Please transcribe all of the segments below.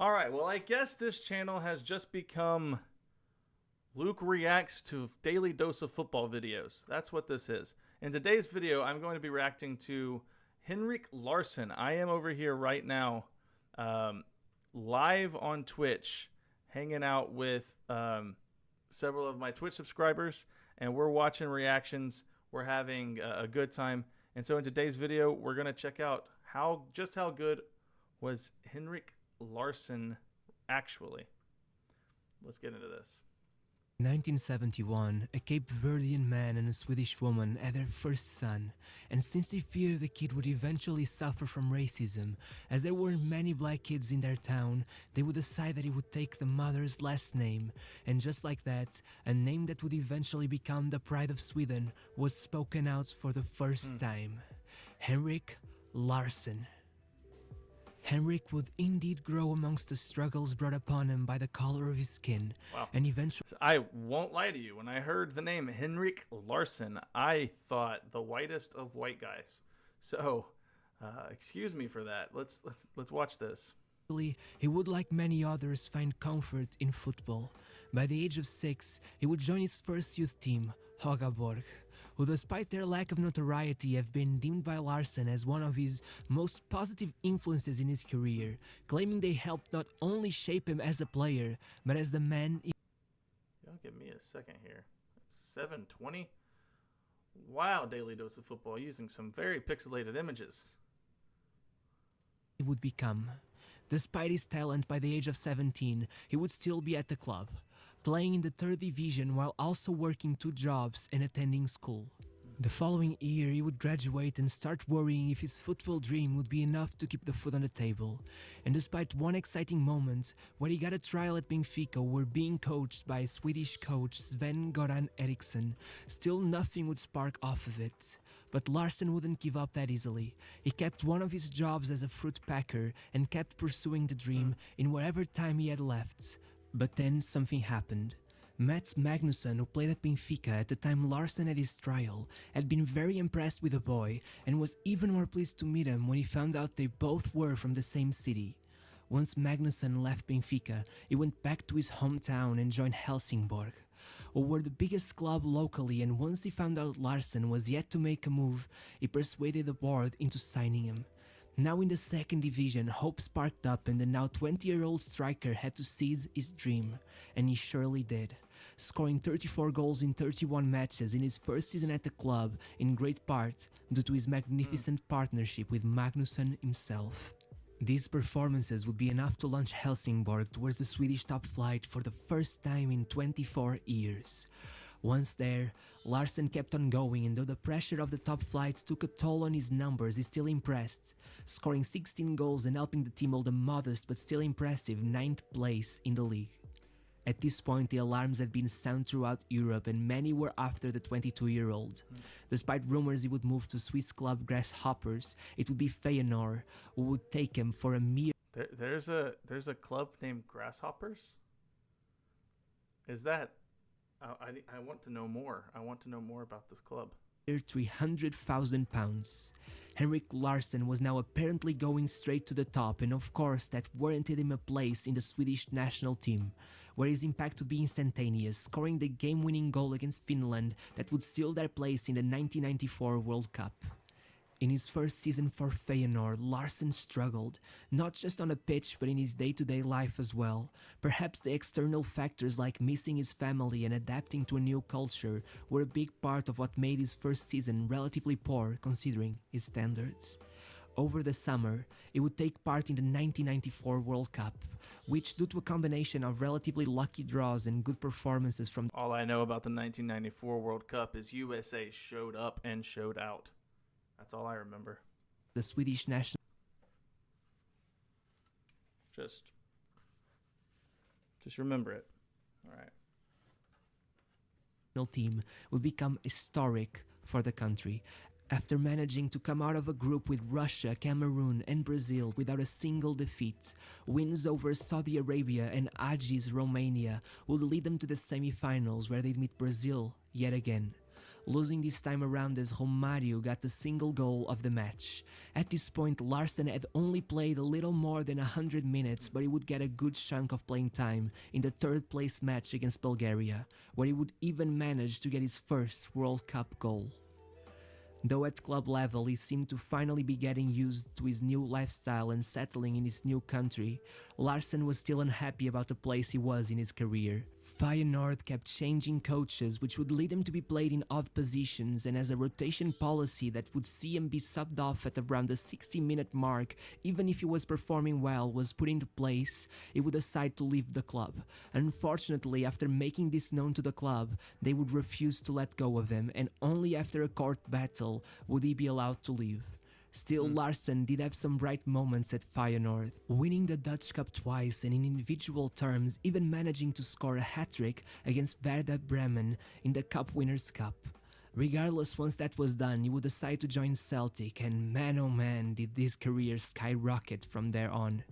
Alright, well I guess this channel has just become Luke reacts to daily dose of football videos. That's what this is. In today's video, I'm going to be reacting to Henrik Larsson. I am over here right now, live on Twitch, hanging out with several of my Twitch subscribers, and we're watching reactions. We're having a good time. And so in today's video, we're going to check out just how good was Henrik Larsson actually. Let's get into this. 1971, a Cape Verdean man and a Swedish woman had their first son, and since they feared the kid would eventually suffer from racism, as there weren't many black kids in their town, they would decide that he would take the mother's last name, and just like that, a name that would eventually become the pride of Sweden was spoken out for the first time. Henrik Larsson. Henrik would indeed grow amongst the struggles brought upon him by the color of his skin, and eventually... I won't lie to you, when I heard the name Henrik Larsson, I thought the whitest of white guys. So, excuse me for that. Let's watch this. He would, like many others, find comfort in football. By the age of 6, he would join his first youth team, Hagaborg, who despite their lack of notoriety have been deemed by Larsson as one of his most positive influences in his career, claiming they helped not only shape him as a player, but as the man... Y'all give me a second here. 720? Wow, Daily Dose of Football using some very pixelated images. He would become. Despite his talent, by the age of 17, he would still be at the club, playing in the 3rd division while also working 2 jobs and attending school. The following year, he would graduate and start worrying if his football dream would be enough to keep the food on the table. And despite one exciting moment, where he got a trial at Benfica where being coached by Swedish coach Sven-Göran Eriksson, still nothing would spark off of it. But Larsson wouldn't give up that easily. He kept one of his jobs as a fruit packer and kept pursuing the dream in whatever time he had left. But then something happened. Mats Magnusson, who played at Benfica at the time Larsson had his trial, had been very impressed with the boy and was even more pleased to meet him when he found out they both were from the same city. Once Magnusson left Benfica, he went back to his hometown and joined Helsingborg, who were the biggest club locally, and once he found out Larsson was yet to make a move, he persuaded the board into signing him. Now in the 2nd division, hope sparked up and the now 20-year-old striker had to seize his dream, and he surely did, scoring 34 goals in 31 matches in his first season at the club, in great part due to his magnificent partnership with Magnusson himself. These performances would be enough to launch Helsingborg towards the Swedish top flight for the first time in 24 years. Once there, Larsson kept on going, and though the pressure of the top flight took a toll on his numbers, he's still impressed, scoring 16 goals and helping the team hold a modest but still impressive 9th place in the league. At this point, the alarms had been sound throughout Europe, and many were after the 22-year-old. Despite rumors he would move to Swiss club Grasshoppers, it would be Feyenoord who would take him for a mere... There's a club named Grasshoppers? Is that... I want to know more. I want to know more about this club. £300,000. Henrik Larsson was now apparently going straight to the top, and of course that warranted him a place in the Swedish national team, where his impact would be instantaneous, scoring the game-winning goal against Finland that would seal their place in the 1994 World Cup. In his first season for Feyenoord, Larsson struggled, not just on a pitch but in his day-to-day life as well. Perhaps the external factors like missing his family and adapting to a new culture were a big part of what made his first season relatively poor considering his standards. Over the summer, he would take part in the 1994 World Cup, which, due to a combination of relatively lucky draws and good performances from... All I know about the 1994 World Cup is USA showed up and showed out. That's all I remember. The Swedish national... Just remember it. All right. Team would become historic for the country. After managing to come out of a group with Russia, Cameroon and Brazil without a single defeat, wins over Saudi Arabia and Aji's Romania would lead them to the semi-finals where they'd meet Brazil yet again. losing this time around as Romario got the single goal of the match. At this point, Larsson had only played a little more than 100 minutes, but he would get a good chunk of playing time in the third place match against Bulgaria, where he would even manage to get his first World Cup goal. Though at club level he seemed to finally be getting used to his new lifestyle and settling in his new country, Larsson was still unhappy about the place he was in his career. Feyenoord kept changing coaches, which would lead him to be played in odd positions, and as a rotation policy that would see him be subbed off at around the 60-minute mark, even if he was performing well, was put into place, he would decide to leave the club. Unfortunately, after making this known to the club, they would refuse to let go of him, and only after a court battle would he be allowed to leave. Still, Larsson did have some bright moments at Feyenoord, winning the Dutch Cup twice and in individual terms even managing to score a hat-trick against Werder Bremen in the Cup Winners' Cup. Regardless, once that was done, he would decide to join Celtic, and man oh man did his career skyrocket from there on.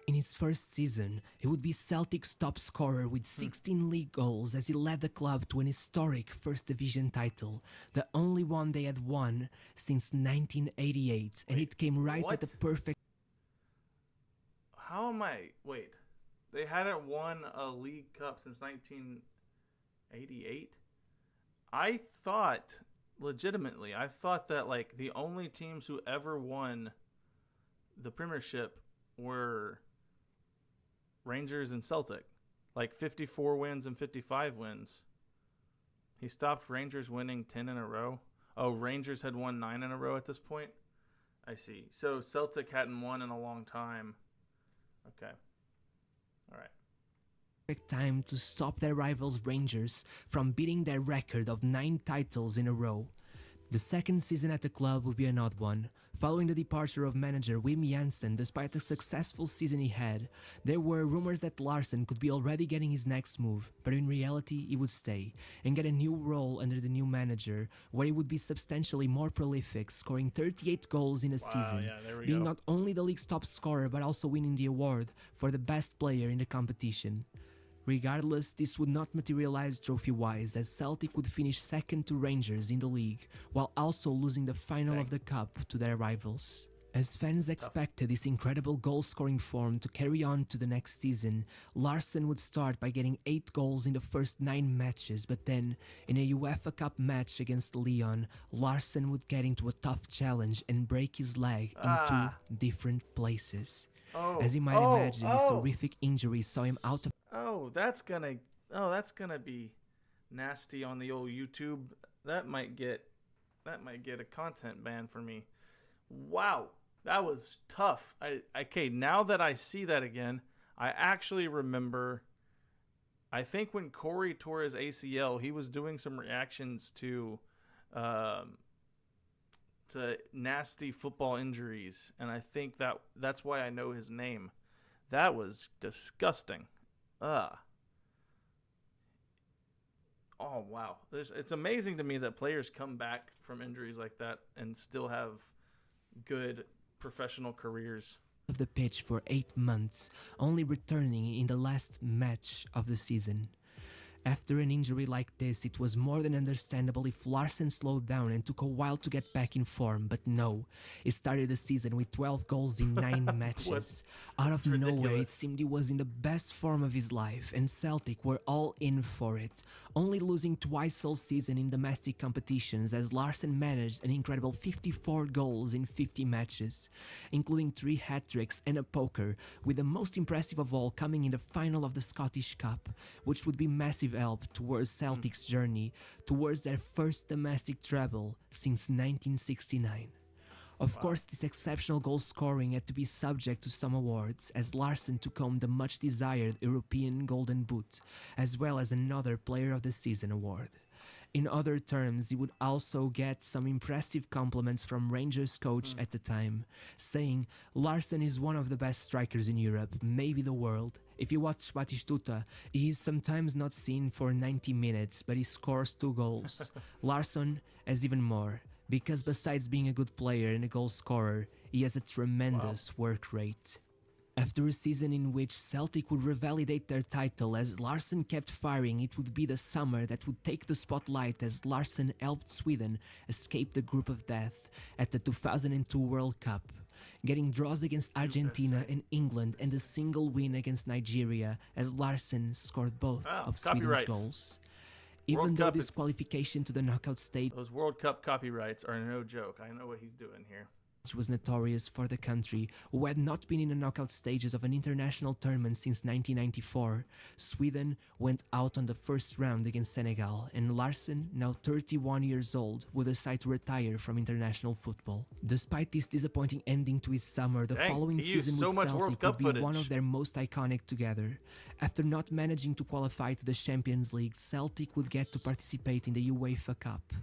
In his first season, he would be Celtic's top scorer with 16 league goals as he led the club to an historic First Division title, the only one they had won since 1988, and it came right at the perfect... How am I... Wait. They hadn't won a League Cup since 1988? I thought, legitimately, I thought that, like, the only teams who ever won the Premiership were Rangers and Celtic, like 54 wins and 55 wins. He stopped Rangers winning 10 in a row. Oh, Rangers had won 9 in a row at this point. I see. So Celtic hadn't won in a long time. Okay. All right. Perfect time to stop their rivals Rangers from beating their record of 9 titles in a row. The second season at the club would be an odd one. Following the departure of manager Wim Jansen, despite the successful season he had, there were rumors that Larsson could be already getting his next move, but in reality he would stay and get a new role under the new manager, where he would be substantially more prolific, scoring 38 goals in a season, being not only the league's top scorer but also winning the award for the best player in the competition. Regardless, this would not materialize trophy-wise, as Celtic would finish second to Rangers in the league, while also losing the final of the cup to their rivals. As fans expected this incredible goal-scoring form to carry on to the next season, Larsson would start by getting 8 goals in the first 9 matches, but then, in a UEFA Cup match against Lyon, Larsson would get into a tough challenge and break his leg in 2 different places. As you might imagine, this horrific injury saw him out of... That's gonna be nasty on the old YouTube. That might get a content ban for me. Wow, that was tough. Okay, now that I see that again, I actually remember. I think when Corey tore his ACL, he was doing some reactions to nasty football injuries, and I think that's why I know his name. That was disgusting. Oh, wow. It's amazing to me that players come back from injuries like that and still have good professional careers. Of the pitch for 8 months, only returning in the last match of the season. After an injury like this, it was more than understandable if Larsson slowed down and took a while to get back in form, but no. He started the season with 12 goals in 9 matches. Out of nowhere, it seemed he was in the best form of his life, and Celtic were all in for it, only losing twice all season in domestic competitions as Larsson managed an incredible 54 goals in 50 matches, including 3 hat-tricks and a poker, with the most impressive of all coming in the final of the Scottish Cup, which would be massive help towards Celtic's journey towards their first domestic treble since 1969. Of course, this exceptional goal scoring had to be subject to some awards, as Larsson took home the much desired European Golden Boot, as well as another Player of the Season award. In other terms, he would also get some impressive compliments from Rangers coach at the time, saying, "Larsson is one of the best strikers in Europe, maybe the world. If you watch Batistuta, he is sometimes not seen for 90 minutes, but he scores 2 goals. Larsson has even more, because besides being a good player and a goal scorer, he has a tremendous work rate." After a season in which Celtic would revalidate their title as Larsson kept firing, it would be the summer that would take the spotlight as Larsson helped Sweden escape the group of death at the 2002 World Cup, getting draws against Argentina and England and a single win against Nigeria as Larsson scored both of Sweden's copyrights. goals. Even World though Cup this qualification to the knockout stage Those World Cup copyrights are no joke. I know what he's doing here. was notorious for the country, who had not been in the knockout stages of an international tournament since 1994, Sweden went out on the first round against Senegal, and Larsson, now 31 years old, would decide to retire from international football. Despite this disappointing ending to his summer, the following he used season so with much Celtic World would Cup be one footage. of their most iconic together. After not managing to qualify to the Champions League, Celtic would get to participate in the UEFA Cup.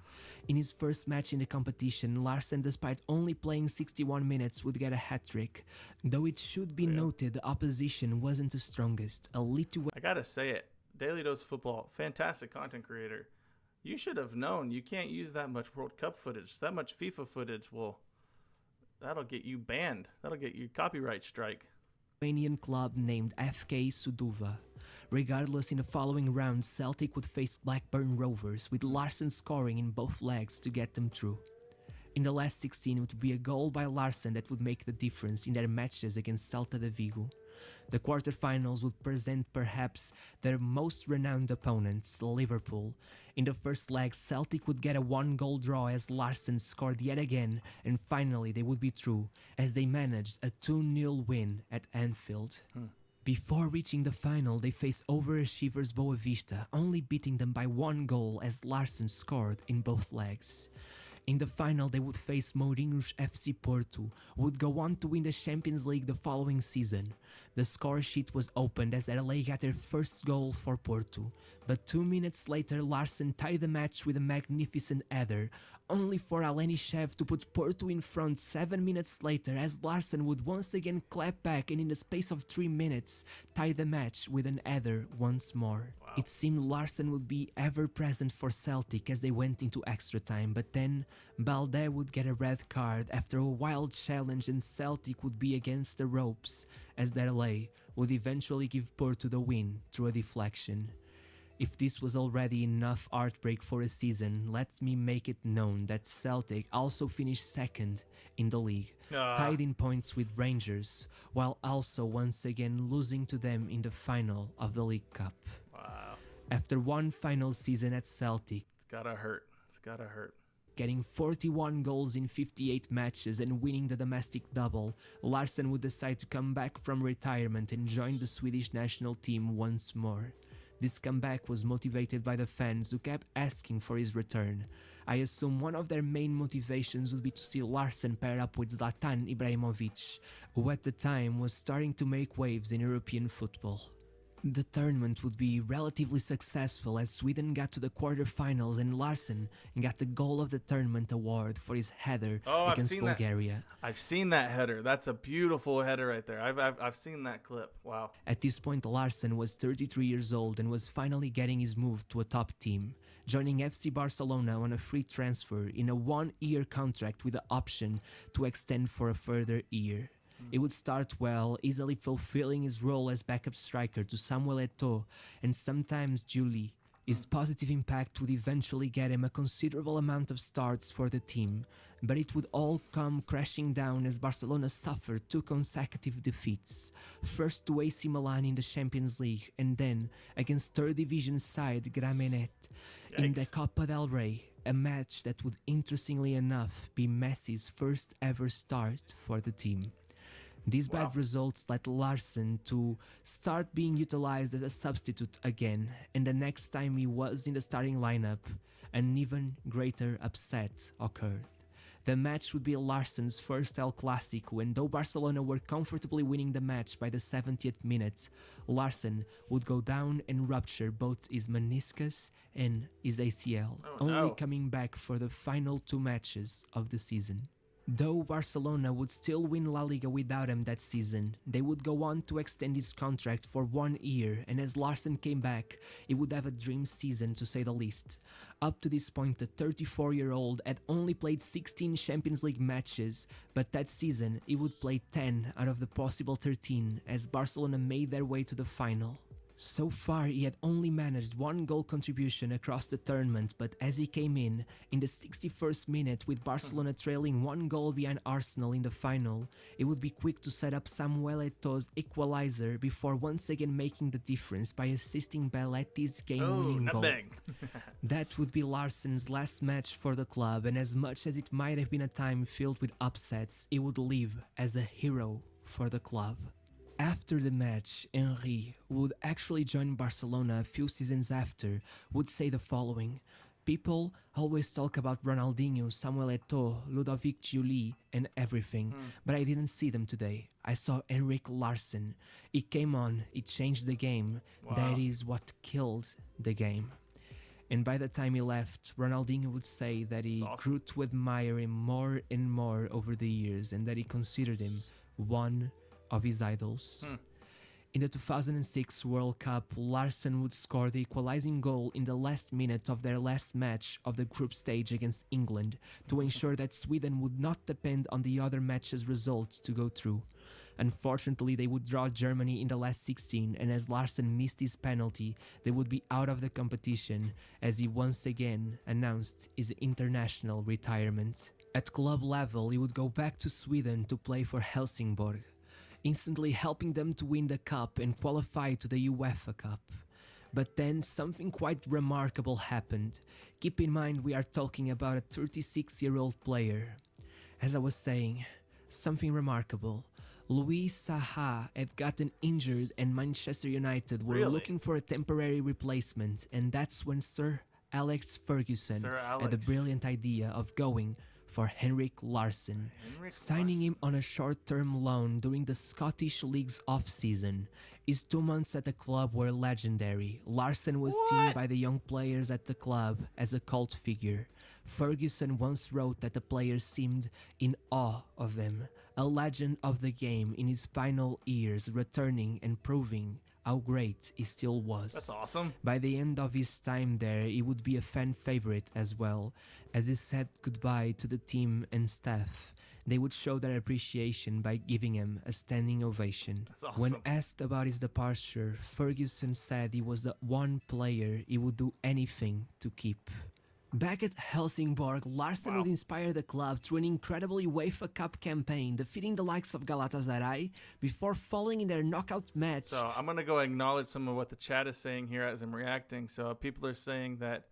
In his first match in the competition, Larsson, despite only playing 61 minutes, would get a hat-trick. Though it should be noted the opposition wasn't the strongest. A I gotta say it. Daily Dose Football, fantastic content creator. You should have known you can't use that much World Cup footage. That much FIFA footage that'll get you banned. That'll get you copyright strike. Lithuanian club named FK Suduva. Regardless, in the following round, Celtic would face Blackburn Rovers, with Larsson scoring in both legs to get them through. In the last 16, it would be a goal by Larsson that would make the difference in their matches against Celta de Vigo. The quarterfinals would present perhaps their most renowned opponents, Liverpool. In the first leg, Celtic would get a 1-goal draw as Larsson scored yet again, and finally they would be through, as they managed a 2-0 win at Anfield. Before reaching the final, they faced overachievers Boavista, only beating them by 1 goal as Larsson scored in both legs. In the final, they would face Mourinho's FC Porto, who would go on to win the Champions League the following season. The score sheet was opened as LA got their first goal for Porto, but 2 minutes later Larsson tied the match with a magnificent header, only for Alenishev to put Porto in front 7 minutes later as Larsson would once again clap back and in the space of 3 minutes tie the match with an header once more. Wow. It seemed Larsson would be ever present for Celtic as they went into extra time, but then Balde would get a red card after a wild challenge and Celtic would be against the ropes as LA would eventually give Porto the win through a deflection. If this was already enough heartbreak for a season, let me make it known that Celtic also finished second in the league, tied in points with Rangers, while also once again losing to them in the final of the League Cup. Wow. After one final season at Celtic, It's gotta hurt. It's gotta hurt. getting 41 goals in 58 matches and winning the domestic double, Larsson would decide to come back from retirement and join the Swedish national team once more. This comeback was motivated by the fans who kept asking for his return. I assume one of their main motivations would be to see Larsson pair up with Zlatan Ibrahimovic, who at the time was starting to make waves in European football. The tournament would be relatively successful as Sweden got to the quarterfinals and Larsson got the goal of the tournament award for his header against Bulgaria. I've seen that header. That's a beautiful header right there. I've seen that clip. Wow. At this point, Larsson was 33 years old and was finally getting his move to a top team, joining FC Barcelona on a free transfer in a 1-year contract with the option to extend for a further year. It would start well, easily fulfilling his role as backup striker to Samuel Eto'o and sometimes Julie. His positive impact would eventually get him a considerable amount of starts for the team, but it would all come crashing down as Barcelona suffered 2 consecutive defeats, first to AC Milan in the Champions League and then against third division side Gramenet in the Copa del Rey, a match that would interestingly enough be Messi's first ever start for the team. These bad results led Larsson to start being utilized as a substitute again, and the next time he was in the starting lineup, an even greater upset occurred. The match would be Larsson's first El Clásico, and though Barcelona were comfortably winning the match by the 70th minute, Larsson would go down and rupture both his meniscus and his ACL, only coming back for the final 2 matches of the season. Though Barcelona would still win La Liga without him that season, they would go on to extend his contract for 1 year, and as Larsson came back, he would have a dream season to say the least. Up to this point, the 34-year-old had only played 16 Champions League matches, but that season he would play 10 out of the possible 13 as Barcelona made their way to the final. So far, he had only managed 1 goal contribution across the tournament, but as he came in the 61st minute with Barcelona trailing 1 goal behind Arsenal in the final, he would be quick to set up Samuel Eto'o's equalizer before once again making the difference by assisting Belletti's game-winning goal. That would be Larsson's last match for the club, and as much as it might have been a time filled with upsets, he would live as a hero for the club. After the match, Henry, who would actually join Barcelona a few seasons after, would say the following: "People always talk about Ronaldinho, Samuel Eto'o, Ludovic Giuly and everything, but I didn't see them today. I saw Henrik Larsson. He came on, he changed the game. Wow. That is what killed the game." And by the time he left, Ronaldinho would say that he grew to admire him more and more over the years, and that he considered him one of his idols. In the 2006 World Cup, Larsson would score the equalizing goal in the last minute of their last match of the group stage against England to ensure that Sweden would not depend on the other match's results to go through. Unfortunately, they would draw Germany in the last 16, and as Larsson missed his penalty, they would be out of the competition as he once again announced his international retirement. At club level, he would go back to Sweden to play for Helsingborg, instantly helping them to win the cup and qualify to the UEFA Cup. But then something quite remarkable happened. Keep in mind we are talking about a 36-year-old player. As I was saying, something remarkable. Luis Saha had gotten injured and Manchester United were looking for a temporary replacement, and that's when Sir Alex Ferguson had the brilliant idea of going for Henrik Larsson, signing him on a short-term loan during the Scottish League's off-season. His 2 months at the club were legendary. Larsson was seen by the young players at the club as a cult figure. Ferguson once wrote that the players seemed in awe of him, a legend of the game in his final years, returning and proving how great he still was. That's awesome. By the end of his time there, he would be a fan favorite as well. As he said goodbye to the team and staff, they would show their appreciation by giving him a standing ovation. That's awesome. When asked about his departure, Ferguson said he was the one player he would do anything to keep. Back at Helsingborg, Larsson would inspire the club through an incredible UEFA Cup campaign, defeating the likes of Galatasaray before falling in their knockout match. So I'm going to go acknowledge some of what the chat is saying here as I'm reacting. So people are saying that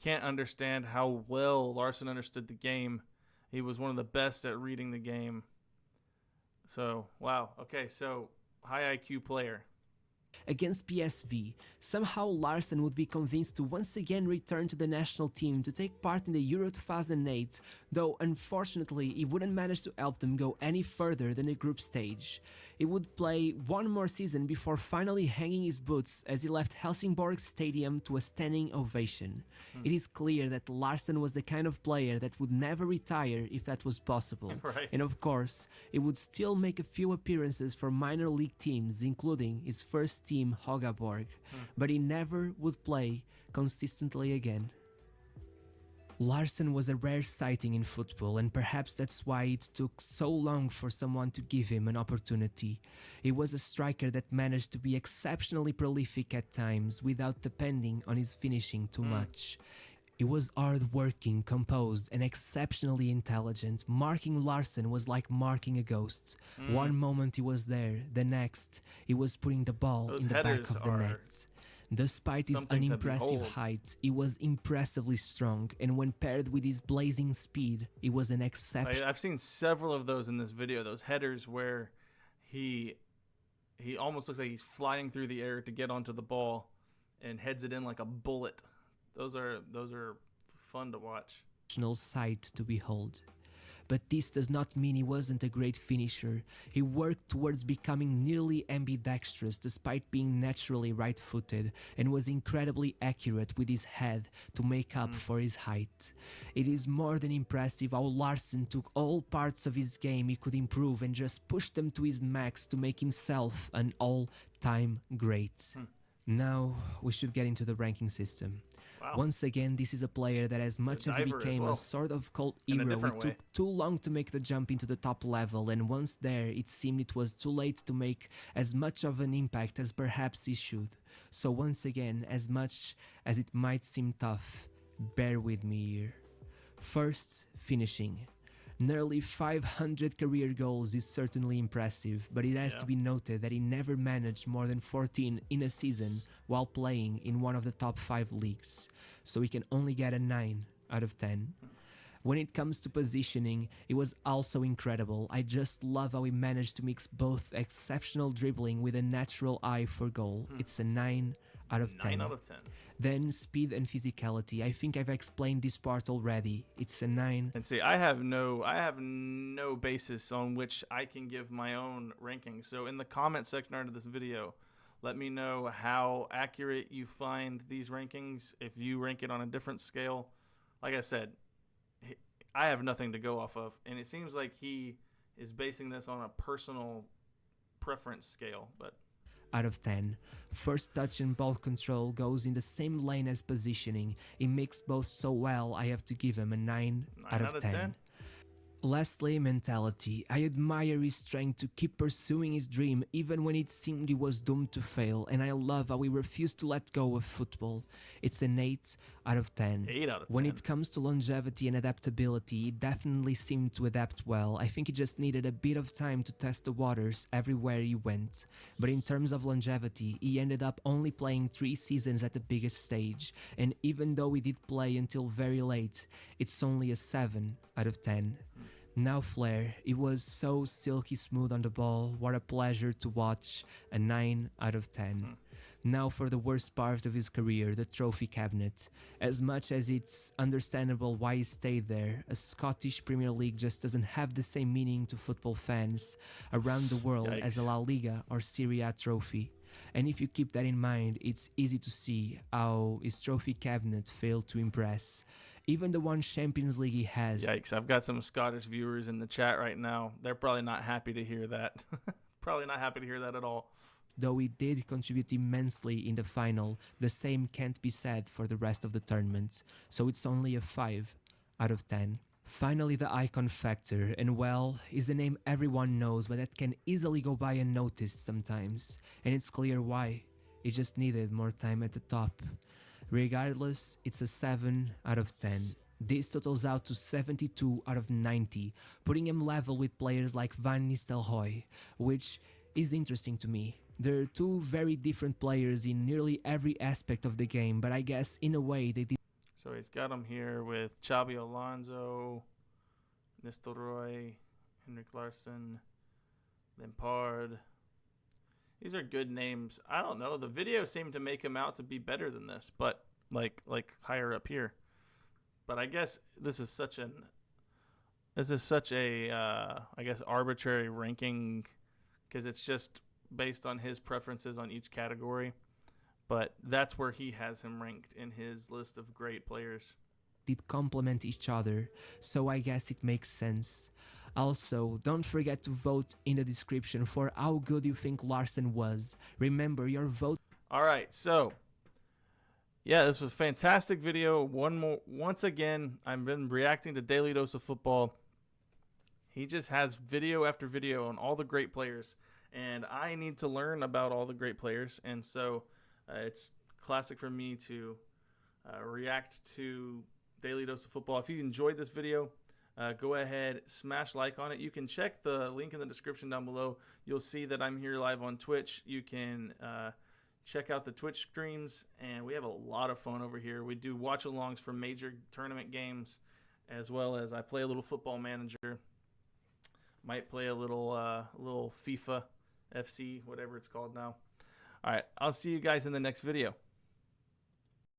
can't understand how well Larsson understood the game. He was one of the best at reading the game. So, wow. Okay, so high IQ player. Against PSV, somehow Larsson would be convinced to once again return to the national team to take part in the Euro 2008, though unfortunately he wouldn't manage to help them go any further than the group stage. He would play one more season before finally hanging his boots as he left Helsingborg Stadium to a standing ovation. It is clear that Larsson was the kind of player that would never retire if that was possible. And of course, he would still make a few appearances for minor league teams, including his first team Högaborg, but he never would play consistently again. Larsson was a rare sighting in football, and perhaps that's why it took so long for someone to give him an opportunity. He was a striker that managed to be exceptionally prolific at times without depending on his finishing too much. He was hard-working, composed, and exceptionally intelligent. Marking Larsson was like marking a ghost. One moment he was there, the next he was putting the ball in the back of the net. Despite his unimpressive height, he was impressively strong, and when paired with his blazing speed, he was an exception. I've seen several of those in this video, those headers where he almost looks like he's flying through the air to get onto the ball and heads it in like a bullet. Those are fun to watch. Sight to behold. But this does not mean he wasn't a great finisher. He worked towards becoming nearly ambidextrous despite being naturally right-footed, and was incredibly accurate with his head to make up for his height. It is more than impressive how Larsson took all parts of his game he could improve and just pushed them to his max to make himself an all-time great. Now we should get into the ranking system. Wow. Once again, this is a player that, as much as he diver as became well. a sort of cult In a hero, different it way. took too long to make the jump into the top level, and once there, it seemed it was too late to make as much of an impact as perhaps he should. So once again, as much as it might seem tough, bear with me here. First, finishing. Nearly 500 career goals is certainly impressive, but it has to be noted that he never managed more than 14 in a season while playing in one of the top 5 leagues, so he can only get a 9 out of 10. When it comes to positioning, it was also incredible. I just love how he managed to mix both exceptional dribbling with a natural eye for goal. It's a 9 out of 10. 9 out of 10. Then speed and physicality. I think I've explained this part already. It's a 9. And see, I have no basis on which I can give my own ranking. So in the comment section under this video, let me know how accurate you find these rankings. If you rank it on a different scale, like I said, I have nothing to go off of, and it seems like he is basing this on a personal preference scale, but Out of 10. First touch and ball control goes in the same lane as positioning. He mixed both so well, I have to give him a 9 out of 10. Lastly, mentality. I admire his strength to keep pursuing his dream even when it seemed he was doomed to fail, and I love how he refused to let go of football. It's an 8 out of 10. 8 out of 10. When it comes to longevity and adaptability, he definitely seemed to adapt well. I think he just needed a bit of time to test the waters everywhere he went. But in terms of longevity, he ended up only playing 3 seasons at the biggest stage, and even though he did play until very late, it's only a 7 out of 10. Now flair, it was so silky smooth on the ball, what a pleasure to watch, a 9 out of 10. Now for the worst part of his career, the trophy cabinet. As much as it's understandable why he stayed there, a Scottish Premier League just doesn't have the same meaning to football fans around the world as a La Liga or Serie A trophy. And if you keep that in mind, it's easy to see how his trophy cabinet failed to impress. Even the one Champions League he has. Yikes, I've got some Scottish viewers in the chat right now. They're probably not happy to hear that. Probably not happy to hear that at all. Though he did contribute immensely in the final, the same can't be said for the rest of the tournament, so it's only a 5 out of 10. Finally, the icon factor, and well, is a name everyone knows, but that can easily go by unnoticed sometimes, and it's clear why. He just needed more time at the top. Regardless, it's a 7 out of 10. This totals out to 72 out of 90, putting him level with players like Van Nistelrooy, which is interesting to me. They're two very different players in nearly every aspect of the game, but I guess in a way they did. So he's got him here with Xabi Alonso, Nistelrooy, Henrik Larsson, Lampard. These are good names. I don't know. The video seemed to make him out to be better than this, but like higher up here. But I guess this is such a I guess arbitrary ranking because it's just based on his preferences on each category. But that's where he has him ranked in his list of great players. Did complement each other, so I guess it makes sense. Also, don't forget to vote in the description for how good you think Larsson was. Remember, your vote. All right, so yeah, this was a fantastic video. Once again, I've been reacting to Daily Dose of Football. He just has video after video on all the great players, and I need to learn about all the great players, and so it's classic for me to react to Daily Dose of Football. If you enjoyed this video, go ahead, smash like on it. You can check the link in the description down below. You'll see that I'm here live on Twitch. You can check out the Twitch streams, and we have a lot of fun over here. We do watch-alongs for major tournament games, as well as I play a little Football Manager. Might play a little FIFA, FC, whatever it's called now. All right, I'll see you guys in the next video.